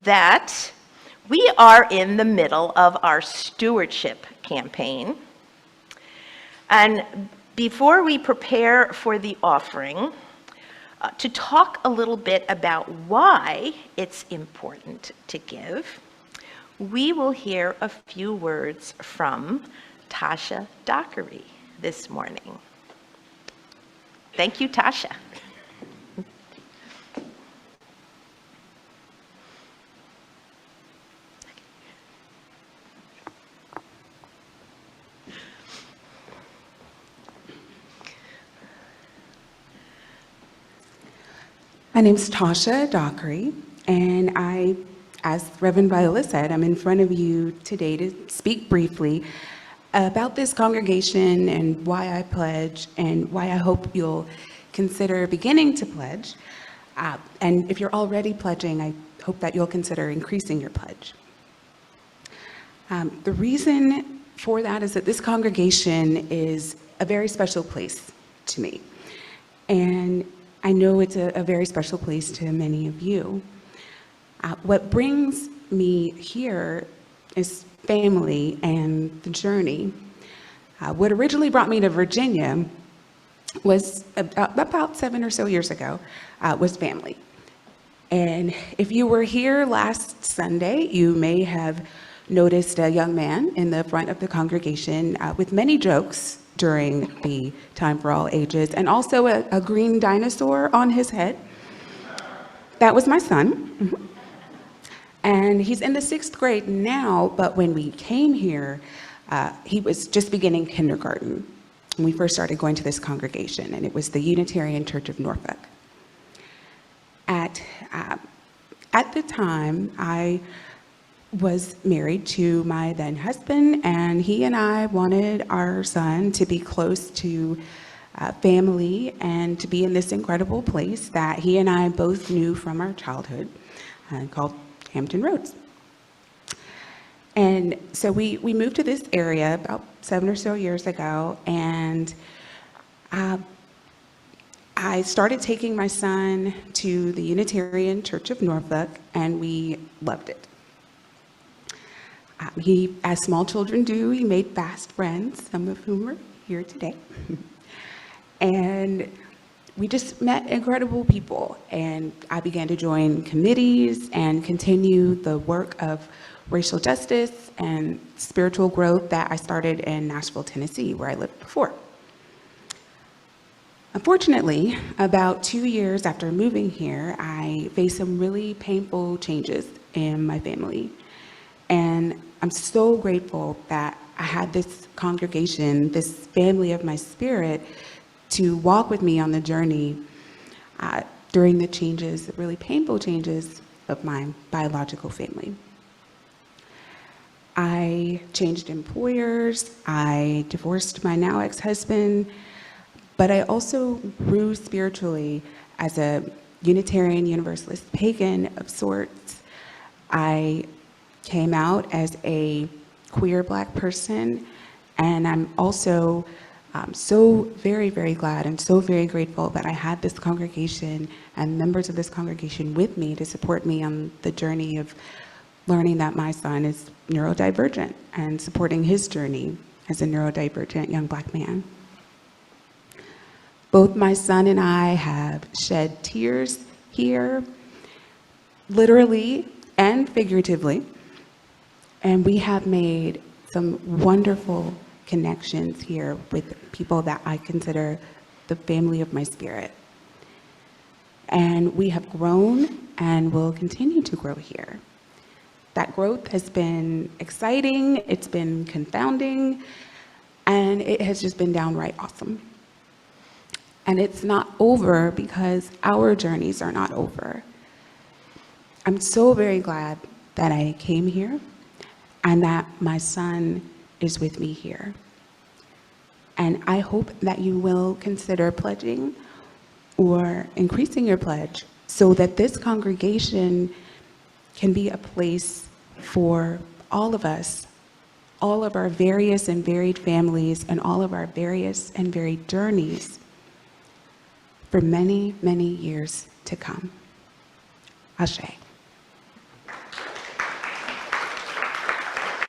that we are in the middle of our stewardship campaign. And before we prepare for the offering, to talk a little bit about why it's important to give, we will hear a few words from Tasha Dockery this morning. Thank you, Tasha. My name's Tasha Dockery, and as Reverend Viola said, I'm in front of you today to speak briefly about this congregation and why I pledge and why I hope you'll consider beginning to pledge. And if you're already pledging, I hope that you'll consider increasing your pledge. The reason for that is that this congregation is a very special place to me. And I know it's a very special place to many of you. What brings me here is family and the journey. What originally brought me to Virginia was about 7 or so years ago, was family. And if you were here last Sunday, you may have noticed a young man in the front of the congregation with many jokes during the Time for All Ages, and also a green dinosaur on his head. That was my son. And he's in the 6th grade now, but when we came here, he was just beginning kindergarten when we first started going to this congregation, and it was the Unitarian Church of Norfolk. At the time, I was married to my then husband, and he and I wanted our son to be close to family and to be in this incredible place that he and I both knew from our childhood, called Hampton Roads. And so we moved to this area about 7 or so years ago, and I started taking my son to the Unitarian Church of Norfolk, and we loved it. He, as small children do, he made fast friends, some of whom are here today. And we just met incredible people, and I began to join committees and continue the work of racial justice and spiritual growth that I started in Nashville, Tennessee, where I lived before. Unfortunately, about 2 years after moving here, I faced some really painful changes in my family. And I'm so grateful that I had this congregation, this family of my spirit, to walk with me on the journey during the changes, the really painful changes of my biological family. I changed employers, I divorced my now ex-husband, but I also grew spiritually as a Unitarian Universalist pagan of sorts. I came out as a queer Black person, and I'm also so very, very glad and so very grateful that I had this congregation and members of this congregation with me to support me on the journey of learning that my son is neurodivergent and supporting his journey as a neurodivergent young Black man. Both my son and I have shed tears here, literally and figuratively, and we have made some wonderful connections here with people that I consider the family of my spirit. And we have grown and will continue to grow here. That growth has been exciting, it's been confounding, and it has just been downright awesome. And it's not over because our journeys are not over. I'm so very glad that I came here and that my son is with me here. And I hope that you will consider pledging or increasing your pledge so that this congregation can be a place for all of us, all of our various and varied families, and all of our various and varied journeys for many, many years to come. Ashe.